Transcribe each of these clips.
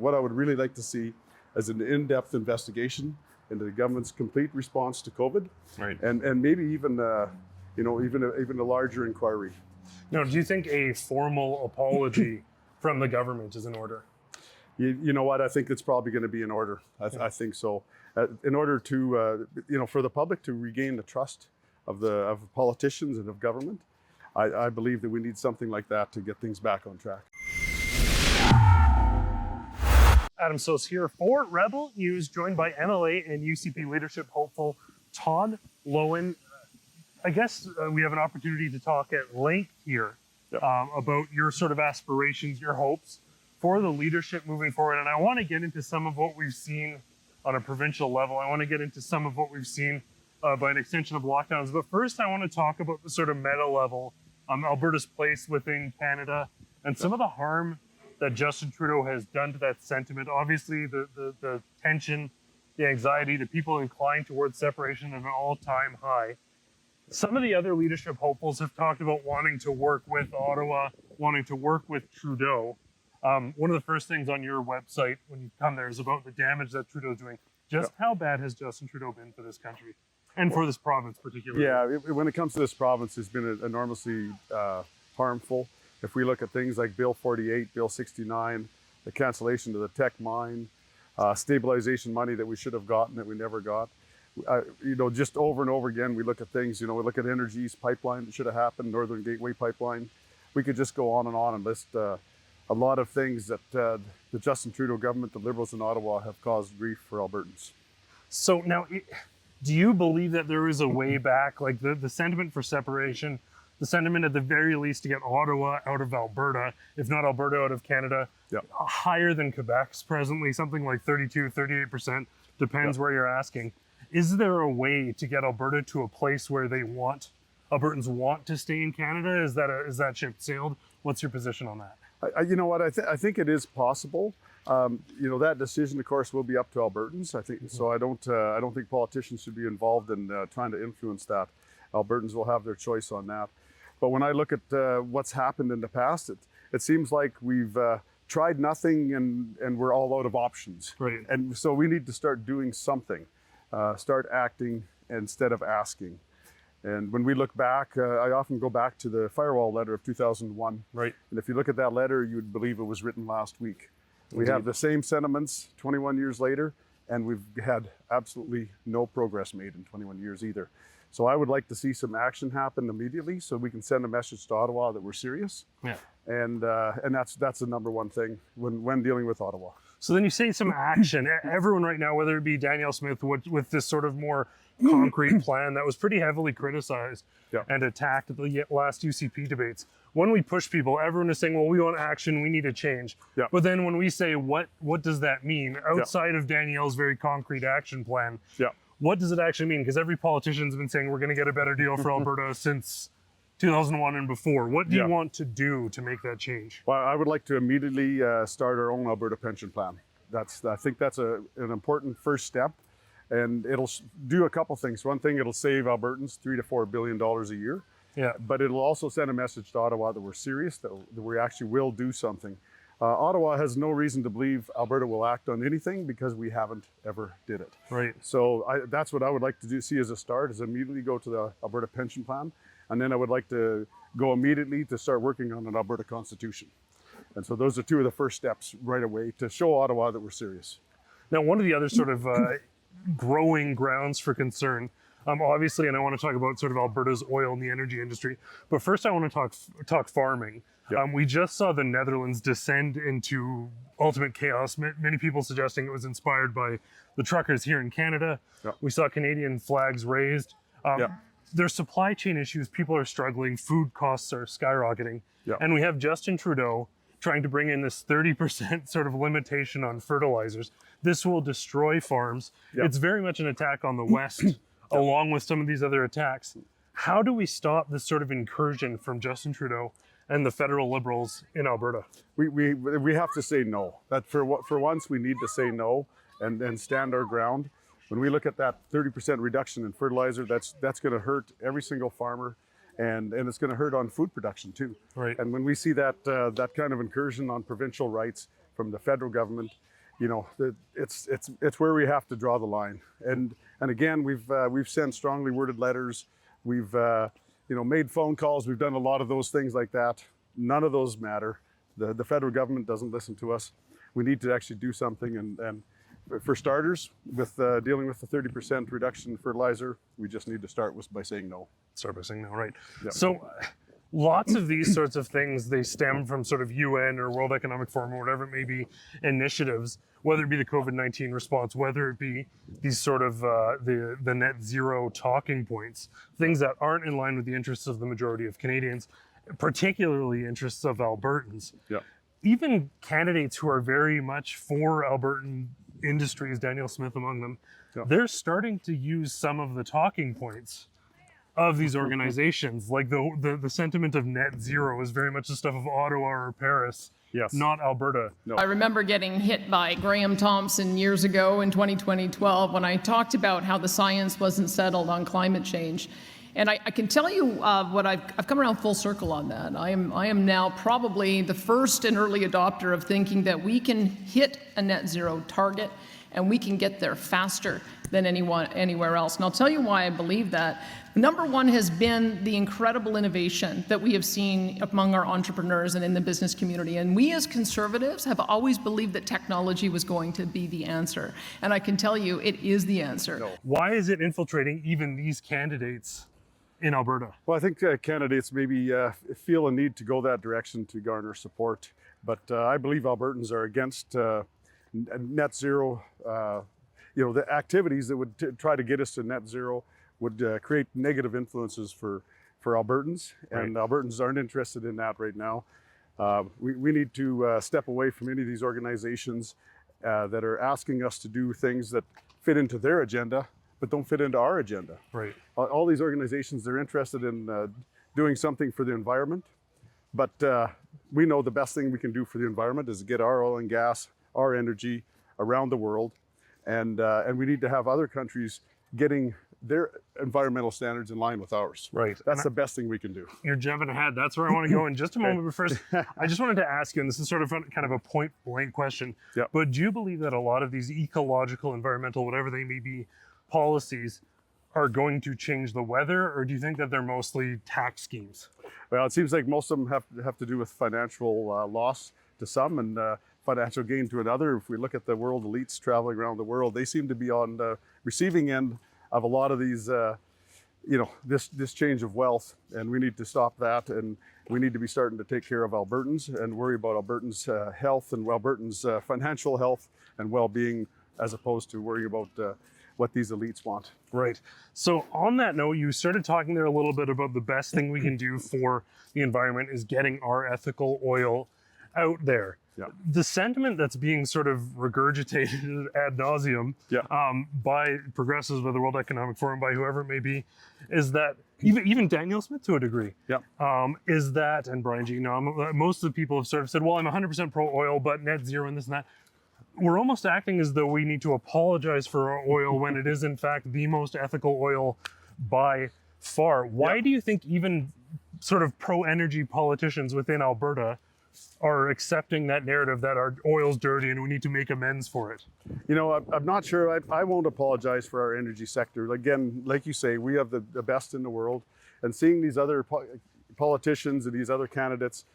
what I would really like to see is an in-depth investigation into the government's complete response to COVID, Right. and maybe even even a larger inquiry. Now, do you think a formal apology from the government is in order? You know what? I think it's probably going to be in order. I think so. In order to, for the public to regain the trust of politicians and of government, I believe that we need something like that to get things back on track. Adam Soos here for Rebel News, joined by MLA and UCP leadership hopeful Todd Loewen. I guess we have an opportunity to talk at length here about your sort of aspirations, your hopes for the leadership moving forward. And I want to get into some of what we've seen on a provincial level. I want to get into some of what we've seen by an extension of lockdowns. But first, I want to talk about the sort of meta level, Alberta's place within Canada, and some of the harm that Justin Trudeau has done to that sentiment. Obviously, the tension, the anxiety, the people inclined towards separation at an all-time high. Some of the other leadership hopefuls have talked about wanting to work with Ottawa, wanting to work with Trudeau. One of the first things on your website when you come there is about the damage that Trudeau's doing. Just how bad has Justin Trudeau been for this country and for this province particularly? Yeah, when it comes to this province, it's been enormously harmful. If we look at things like Bill 48, Bill 69, the cancellation of the tech mine, stabilization money that we should have gotten that we never got. Just over and over again, we look at things, we look at Energy's pipeline that should have happened, Northern Gateway pipeline. We could just go on and list a lot of things that the Justin Trudeau government, the Liberals in Ottawa, have caused grief for Albertans. So now, do you believe that there is a way back, like the sentiment for separation, the sentiment at the very least to get Ottawa out of Alberta, if not Alberta out of Canada, higher than Quebec's presently, something like 32, 38%, depends where you're asking. Is there a way to get Alberta to a place where Albertans want to stay in Canada? Is that ship sailed? What's your position on that? I think it is possible. That decision, of course, will be up to Albertans. I think so. I don't think politicians should be involved in trying to influence that. Albertans will have their choice on that. But when I look at what's happened in the past, it seems like we've tried nothing and we're all out of options. Right. And so we need to start doing something, start acting instead of asking. And when we look back, I often go back to the firewall letter of 2001. Right. And if you look at that letter, you'd believe it was written last week. We have the same sentiments 21 years later, and we've had absolutely no progress made in 21 years either. So I would like to see some action happen immediately so we can send a message to Ottawa that we're serious. Yeah. And that's the number one thing when dealing with Ottawa. So then you say some action. Everyone right now, whether it be Danielle Smith with this sort of more concrete plan that was pretty heavily criticized and attacked at the last UCP debates. When we push people, everyone is saying, well, we want action, we need a change. Yeah. But then when we say, what does that mean? Outside of Danielle's very concrete action plan, what does it actually mean? Because every politician's been saying we're going to get a better deal for Alberta since 2001 and before. What do you want to do to make that change? Well, I would like to immediately start our own Alberta pension plan. I think that's an important first step, and it'll do a couple things. One thing, it'll save Albertans $3 to $4 billion a year. Yeah. But it'll also send a message to Ottawa that we're serious, that we actually will do something. Ottawa has no reason to believe Alberta will act on anything because we haven't ever did it. Right. So that's what I would like to see as a start, is immediately go to the Alberta pension plan. And then I would like to go immediately to start working on an Alberta constitution. And so those are two of the first steps right away to show Ottawa that we're serious. Now, one of the other sort of growing grounds for concern, obviously, and I want to talk about sort of Alberta's oil and the energy industry, but first I want to talk farming. Yep. We just saw the Netherlands descend into ultimate chaos. Many people suggesting it was inspired by the truckers here in Canada. Yep. We saw Canadian flags raised. There's supply chain issues. People are struggling. Food costs are skyrocketing. Yep. And we have Justin Trudeau trying to bring in this 30% sort of limitation on fertilizers. This will destroy farms. Yep. It's very much an attack on the West, along with some of these other attacks. How do we stop this sort of incursion from Justin Trudeau and the federal Liberals in Alberta? We have to say no. That for once we need to say no and stand our ground. When we look at that 30% reduction in fertilizer, that's going to hurt every single farmer, and it's going to hurt on food production too. Right. And when we see that kind of incursion on provincial rights from the federal government, it's where we have to draw the line. And again, we've sent strongly worded letters. We've made phone calls. We've done a lot of those things like that. None of those matter. The federal government doesn't listen to us. We need to actually do something. And for starters, with dealing with the 30% reduction in fertilizer, we just need to start by saying no. Start by saying no, right? Yep. So lots of these sorts of things, they stem from sort of UN or World Economic Forum or whatever it may be initiatives, whether it be the COVID-19 response, whether it be these sort of the net zero talking points, things that aren't in line with the interests of the majority of Canadians, particularly interests of Albertans. Yeah. Even candidates who are very much for Albertan industries, Daniel Smith among them, Yeah. they're starting to use some of the talking points of these organizations. Like the sentiment of net zero is very much the stuff of Ottawa or Paris, Yes. not Alberta. No. I remember getting hit by Graham Thompson years ago in 2012 when I talked about how the science wasn't settled on climate change. And I can tell you what I've come around full circle on that. I am now probably the first and early adopter of thinking that we can hit a net zero target and we can get there faster than anywhere else. And I'll tell you why I believe that. Number one has been the incredible innovation that we have seen among our entrepreneurs and in the business community. And we as conservatives have always believed that technology was going to be the answer. And I can tell you, it is the answer. No. Why is it infiltrating even these candidates in Alberta? Well, I think candidates maybe feel a need to go that direction to garner support. But I believe Albertans are against net zero. The activities that would try to get us to net zero would create negative influences for Albertans, and Albertans aren't interested in that right now. We need to step away from any of these organizations that are asking us to do things that fit into their agenda, but don't fit into our agenda. Right. All these organizations, they're interested in doing something for the environment, but we know the best thing we can do for the environment is get our oil and gas, our energy around the world, and we need to have other countries getting their environmental standards in line with ours. Right. That's the best thing we can do. You're jumping ahead. That's where I want to go in just a moment. But first, I just wanted to ask you, and this is sort of kind of a point blank question, Yep. but do you believe that a lot of these ecological, environmental, whatever they may be, policies are going to change the weather, or do you think that they're mostly tax schemes? Well, it seems like most of them have to do with financial loss to some and financial gain to another. If we look at the world elites traveling around the world, they seem to be on the receiving end of a lot of these, this change of wealth, and we need to stop that. And we need to be starting to take care of Albertans and worry about Albertans' health and Albertans' financial health and well-being, as opposed to worrying about what these elites want. Right. So on that note, you started talking there a little bit about the best thing we can do for the environment is getting our ethical oil out there. Yeah. The sentiment that's being sort of regurgitated ad nauseum by progressives, by the World Economic Forum, by whoever it may be, is that even Daniel Smith to a degree, is that, and Brian G. Most of the people have sort of said, well, I'm 100% pro oil, but net zero and this and that. We're almost acting as though we need to apologize for our oil when it is in fact the most ethical oil by far. Why do you think even sort of pro-energy politicians within Alberta are accepting that narrative that our oil's dirty and we need to make amends for it? I'm not sure. I won't apologize for our energy sector. Again, like you say, we have the best in the world, and seeing these other politicians and these other candidates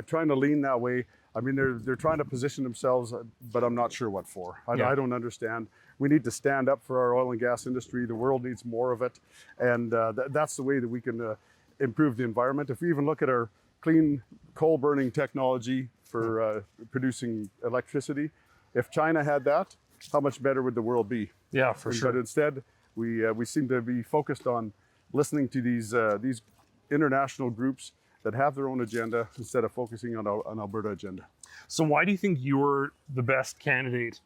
trying to lean that way, I mean, they're trying to position themselves, but I'm not sure what for. I don't understand. We need to stand up for our oil and gas industry. The world needs more of it, and that's the way that we can improve the environment. If we even look at our clean coal burning technology for producing electricity, if China had that, how much better would the world be? Yeah, for sure. But instead, we seem to be focused on listening to these international groups that have their own agenda instead of focusing on an Alberta agenda. So why do you think you're the best candidate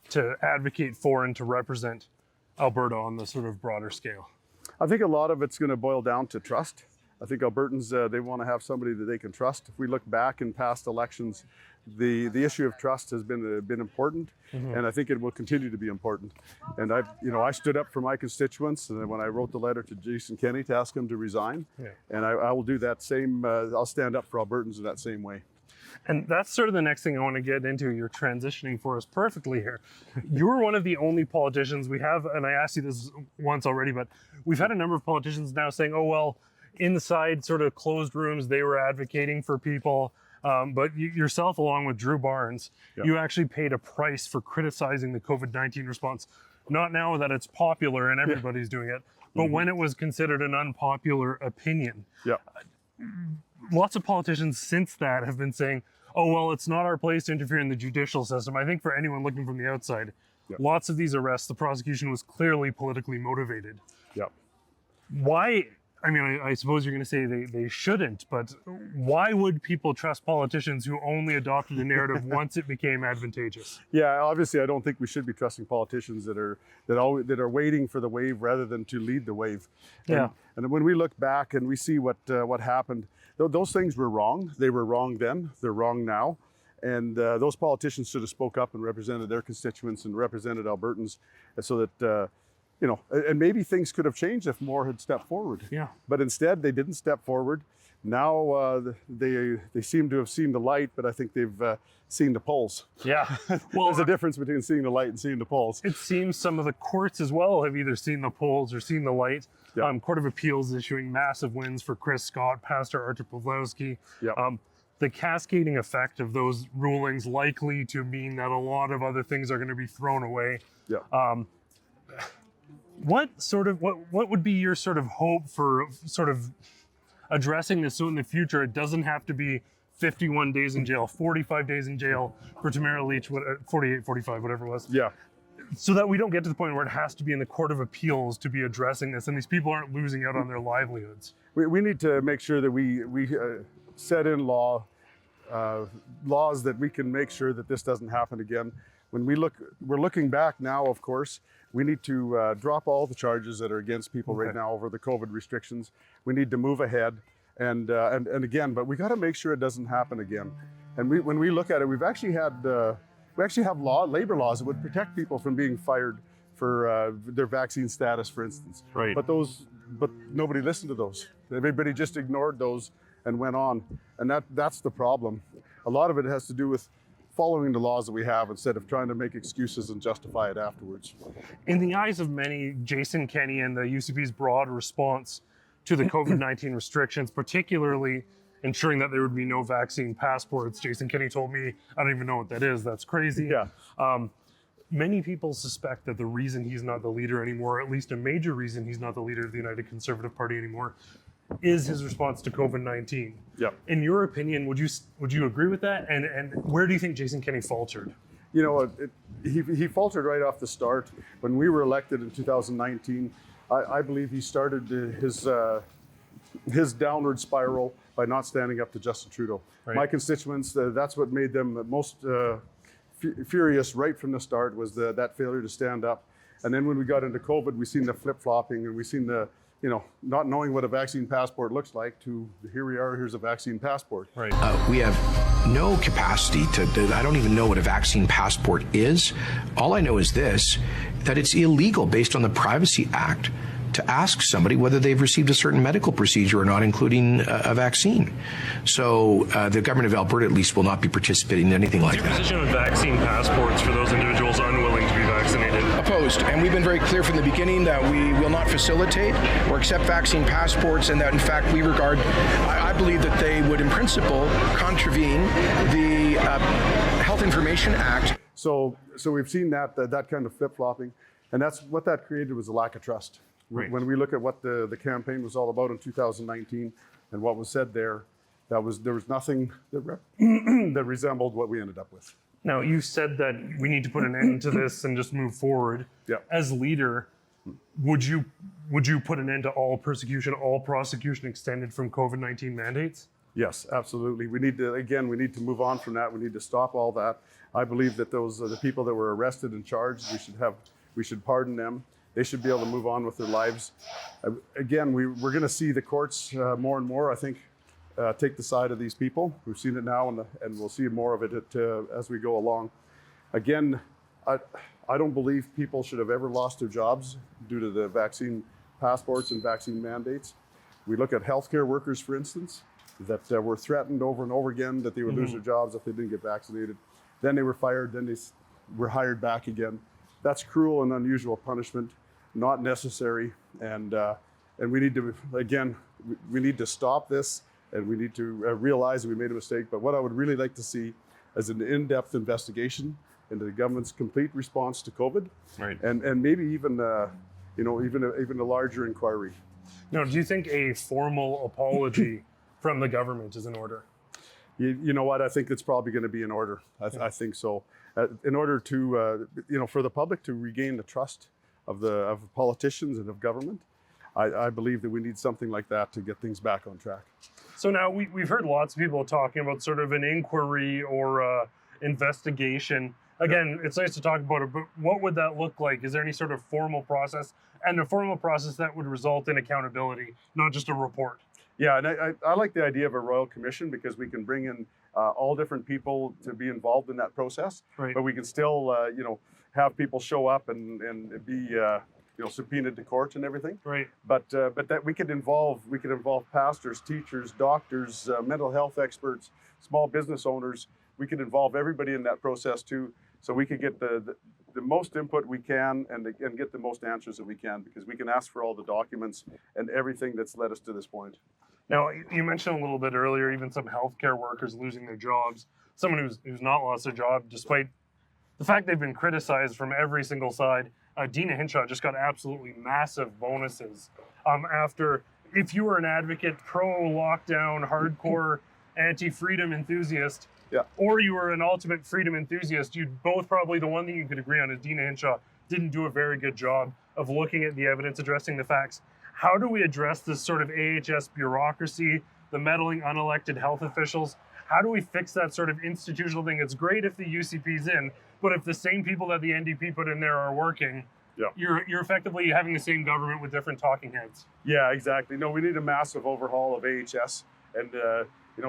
to advocate for and to represent Alberta on the sort of broader scale? I think a lot of it's going to boil down to trust. I think Albertans, they want to have somebody that they can trust. If we look back in past elections, the issue of trust has been important, and I think it will continue to be important. And I stood up for my constituents, and when I wrote the letter to Jason Kenney to ask him to resign, and I will do that same. I'll stand up for Albertans in that same way. And that's sort of the next thing I want to get into. You're transitioning for us perfectly here. You're one of the only politicians we have, and I asked you this once already, but we've had a number of politicians now saying, oh, well, inside sort of closed rooms, they were advocating for people. But yourself, along with Drew Barnes, you actually paid a price for criticizing the COVID-19 response. Not now that it's popular and everybody's doing it, but when it was considered an unpopular opinion. Yeah. Lots of politicians since that have been saying, oh, well, it's not our place to interfere in the judicial system. I think for anyone looking from the outside, lots of these arrests, the prosecution was clearly politically motivated. Yeah. Why? I mean, I suppose you're going to say they shouldn't, but why would people trust politicians who only adopted a narrative once it became advantageous? Yeah, obviously, I don't think we should be trusting politicians that are waiting for the wave rather than to lead the wave. And when we look back and we see what happened, those things were wrong. They were wrong then. They're wrong now. And those politicians should have spoke up and represented their constituents and represented Albertans, so that. And maybe things could have changed if more had stepped forward. Yeah. But instead, they didn't step forward. Now they seem to have seen the light, but I think they've seen the poles. Yeah. Well, there's a difference between seeing the light and seeing the poles. It seems some of the courts as well have either seen the poles or seen the light. Yeah. Court of Appeals issuing massive wins for Chris Scott, Pastor Artur Pawlowski. Yeah. The cascading effect of those rulings likely to mean that a lot of other things are going to be thrown away. Yeah. What would be your sort of hope for sort of addressing this so in the future it doesn't have to be 51 days in jail, 45 days in jail for Tamara Leach, 48, 45, whatever it was. Yeah. So that we don't get to the point where it has to be in the Court of Appeals to be addressing this and these people aren't losing out on their livelihoods. We need to make sure that we set in laws that we can make sure that this doesn't happen again. When we're looking back now, of course, we need to drop all the charges that are against people right now over the COVID restrictions. We need to move ahead, and again, but we got to make sure it doesn't happen again. And when we look at it, we actually have labor laws that would protect people from being fired for their vaccine status, for instance. Right. But nobody listened to those. Everybody just ignored those and went on, and that's the problem. A lot of it has to do with following the laws that we have instead of trying to make excuses and justify it afterwards. In the eyes of many, Jason Kenney and the UCP's broad response to the COVID-19 restrictions, particularly ensuring that there would be no vaccine passports. Jason Kenney told me, I don't even know what that is, that's crazy. Yeah. Many people suspect that the reason he's not the leader anymore, at least a major reason he's not the leader of the United Conservative Party anymore, is his response to COVID-19. Yeah. In your opinion, would you agree with that? And where do you think Jason Kenney faltered? You know, he faltered right off the start. When we were elected in 2019, I believe he started his downward spiral by not standing up to Justin Trudeau. Right. My constituents, that's what made them most furious right from the start, was that failure to stand up. And then when we got into COVID, we seen the flip-flopping, and we seen the not knowing what a vaccine passport looks like, to here we are, here's a vaccine passport. Right. We have no capacity I don't even know what a vaccine passport is. All I know is this, that it's illegal based on the Privacy Act to ask somebody whether they've received a certain medical procedure or not, including a vaccine. So the government of Alberta, at least, will not be participating in anything like that. Your position on vaccine passports for those individuals unwilling to be vaccinated? Opposed, and we've been very clear from the beginning that we will not facilitate or accept vaccine passports, and that in fact we regard, I believe that they would in principle contravene the Health Information Act. So we've seen that kind of flip-flopping, and that's what that created, was a lack of trust. Right. When we look at what the campaign was all about in 2019 and what was said there was nothing that resembled what we ended up with. Now, you said that we need to put an end to this and just move forward. Yeah. As leader, would you put an end to all persecution, all prosecution extended from COVID-19 mandates? Yes, absolutely. We need to move on from that. We need to stop all that. I believe that those are the people that were arrested and charged. We should pardon them. They should be able to move on with their lives. Again, we're going to see the courts more and more, I think, take the side of these people. We've seen it now, and we'll see more of it as we go along. Again, I don't believe people should have ever lost their jobs due to the vaccine passports and vaccine mandates. We look at healthcare workers, for instance. that were threatened over and over again that they would lose their jobs if they didn't get vaccinated. Then they were fired, then they were hired back again. That's cruel and unusual punishment, not necessary. And we need to, again, we need to stop this, and we need to realize that we made a mistake. But what I would really like to see is an in-depth investigation into the government's complete response to COVID, Right. and maybe even even a larger inquiry. Now, do you think a formal apology from the government is in order? You know what? I think it's probably going to be in order. I think so. In order to, for the public to regain the trust of politicians and of government, I believe that we need something like that to get things back on track. So now we've heard lots of people talking about sort of an inquiry or investigation. Again, it's nice to talk about it, but what would that look like? Is there any sort of formal process, and a formal process that would result in accountability, not just a report? Yeah, and I like the idea of a royal commission, because we can bring in all different people to be involved in that process, Right. but we can still, have people show up and be, subpoenaed to court and everything. Right. But that we could involve pastors, teachers, doctors, mental health experts, small business owners. We could involve everybody in that process too, so we could get the most input we can and get the most answers that we can, because we can ask for all the documents and everything that's led us to this point. Now, you mentioned a little bit earlier, even some healthcare workers losing their jobs. Someone who's not lost their job, despite the fact they've been criticized from every single side. Dina Hinshaw just got absolutely massive bonuses after, if you were an advocate, pro-lockdown, hardcore, anti-freedom enthusiast, Yeah. or you were an ultimate freedom enthusiast, you'd both probably, the one thing you could agree on is Dina Hinshaw didn't do a very good job of looking at the evidence, addressing the facts. How do we address this sort of AHS bureaucracy, the meddling unelected health officials? How do we fix that sort of institutional thing? It's great if the UCP's in, but if the same people that the NDP put in there are working, Yeah. you're effectively having the same government with different talking heads. Yeah, exactly. No, we need a massive overhaul of AHS, and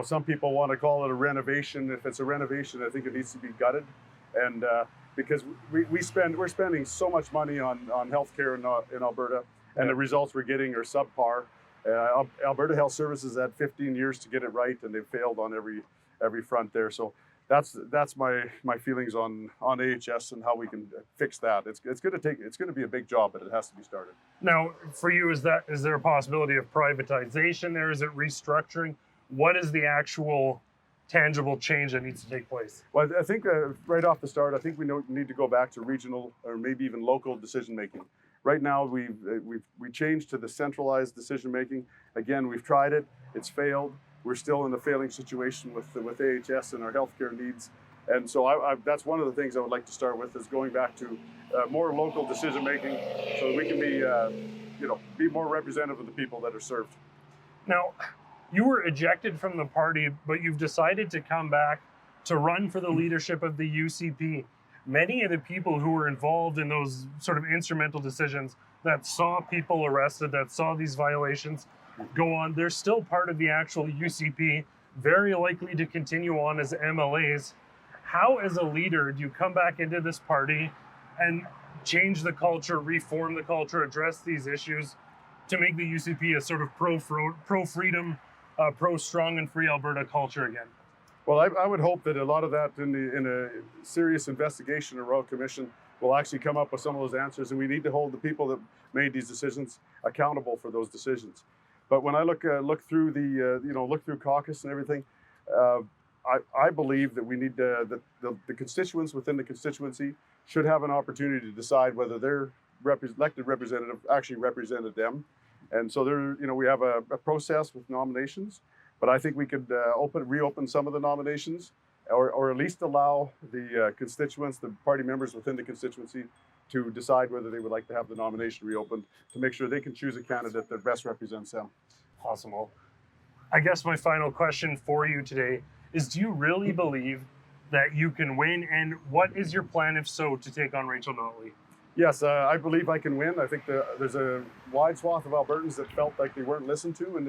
some people want to call it a renovation. If it's a renovation, I think it needs to be gutted, and because we're spending so much money on healthcare in Alberta, and the results we're getting are subpar. Alberta Health Services had 15 years to get it right, and they've failed on every front there. So that's my feelings on AHS and how we can fix that. It's going to be a big job, but it has to be started. Now, for you, is there a possibility of privatization there? Is it restructuring? What is the actual tangible change that needs to take place? Well, I think right off the start, I think we need to go back to regional or maybe even local decision making. Right now, we changed to the centralized decision making. Again, we've tried it; it's failed. We're still in a failing situation with AHS and our healthcare needs. And so that's one of the things I would like to start with, is going back to more local decision making, so that we can be more representative of the people that are served. Now, you were ejected from the party, but you've decided to come back to run for the leadership of the UCP. Many of the people who were involved in those sort of instrumental decisions that saw people arrested, that saw these violations go on, they're still part of the actual UCP, very likely to continue on as MLAs. How, as a leader, do you come back into this party and change the culture, reform the culture, address these issues to make the UCP a sort of pro-freedom, pro-strong and free Alberta culture again? Well, I would hope that a lot of that in a serious investigation or Royal Commission will actually come up with some of those answers, and we need to hold the people that made these decisions accountable for those decisions. But when I look through look through caucus and everything, I believe that we need the constituents within the constituency should have an opportunity to decide whether their elected representative actually represented them. And so we have a process with nominations. But I think we could reopen some of the nominations, or at least allow the constituents, the party members within the constituency, to decide whether they would like to have the nomination reopened, to make sure they can choose a candidate that best represents them. Awesome. Well, I guess my final question for you today is, do you really believe that you can win? And what is your plan, if so, to take on Rachel Notley? Yes, I believe I can win. I think there's a wide swath of Albertans that felt like they weren't listened to in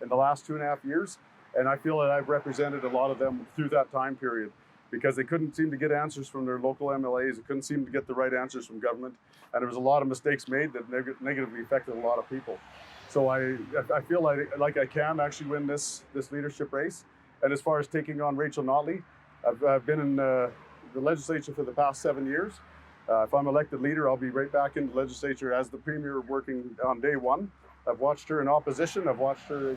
the last 2.5 years. And I feel that I've represented a lot of them through that time period. because they couldn't seem to get answers from their local MLAs. They couldn't seem to get the right answers from government. And there was a lot of mistakes made that negatively affected a lot of people. So I feel like I can actually win this leadership race. And as far as taking on Rachel Notley, I've been in the legislature for the past 7 years. If I'm elected leader, I'll be right back in the legislature as the premier working on day one. I've watched her in opposition. I've watched her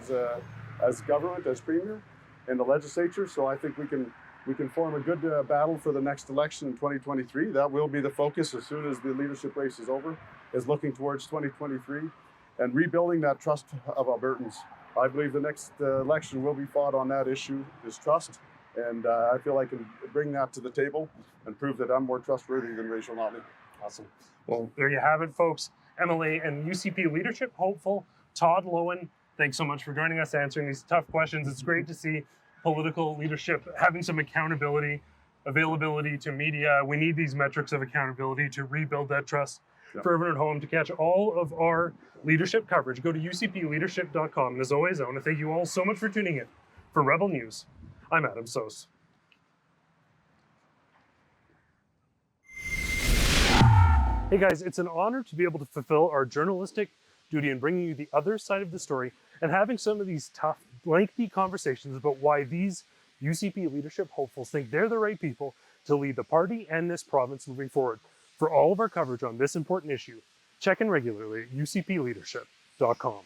as government, as premier in the legislature. So I think we can form a good battle for the next election in 2023. That will be the focus as soon as the leadership race is over, is looking towards 2023 and rebuilding that trust of Albertans. I believe the next election will be fought on that issue, is trust. And I feel I can bring that to the table and prove that I'm more trustworthy than Rachel Notley. Awesome. Well, there you have it, folks. MLA and UCP leadership hopeful Todd Loewen, thanks so much for joining us, answering these tough questions. It's great to see political leadership having some accountability, availability to media. We need these metrics of accountability to rebuild that trust. Yep. For everyone at home, to catch all of our leadership coverage, go to ucpleadership.com. And as always, I want to thank you all so much for tuning in. For Rebel News, I'm Adam Soos. Hey guys, it's an honor to be able to fulfill our journalistic duty in bringing you the other side of the story and having some of these tough, lengthy conversations about why these UCP leadership hopefuls think they're the right people to lead the party and this province moving forward. For all of our coverage on this important issue, check in regularly at ucpleadership.com.